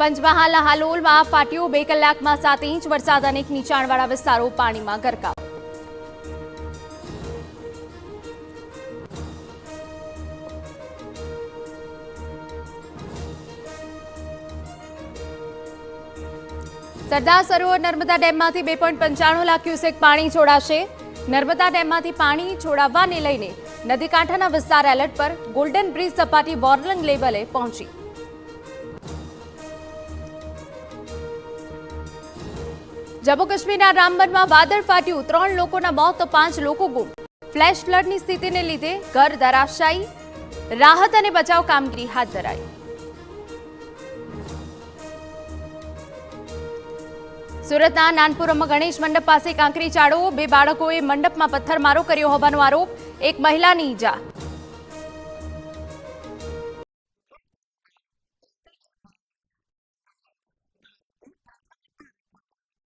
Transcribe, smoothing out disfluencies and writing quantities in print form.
પંચમહાલના હાલોલમાં ફાટ્યું 2 કલાકમાં 7 ઇંચ વરસાદ, અનેક નીચાણવાળા વિસ્તારો પાણીમાં ગરકાવ. સરદાર સરોવર નર્મદા ડેમમાંથી 2.95 લાખ ક્યુસેક પાણી છોડાશે. નર્મદા ડેમમાંથી પાણી છોડાવવાને લઈને નદીકાંઠાના વિસ્તાર એલર્ટ પર. ગોલ્ડન બ્રિજ સપાટી વોર્નિંગ લેવલે પહોંચી. જમ્મુ કાશ્મીરના રામબનમાં વાદળ ફાટ્યું, 3 લોકોના મોત તો 5 લોકો ગુમ. ફ્લેશ ફ્લડની સ્થિતિને લીધે ઘર ધરાશાયી. રાહત અને બચાવ કામગીરી હાથ ધરાઈ. સુરતના નાનપુરામાં ગણેશ મંડપ પાસે કાંકરી ચાળો, 2 બાળકોએ મંડપમાં પથ્થરમારો કર્યો હોવાનો આરોપ. એક મહિલાની ઈજા.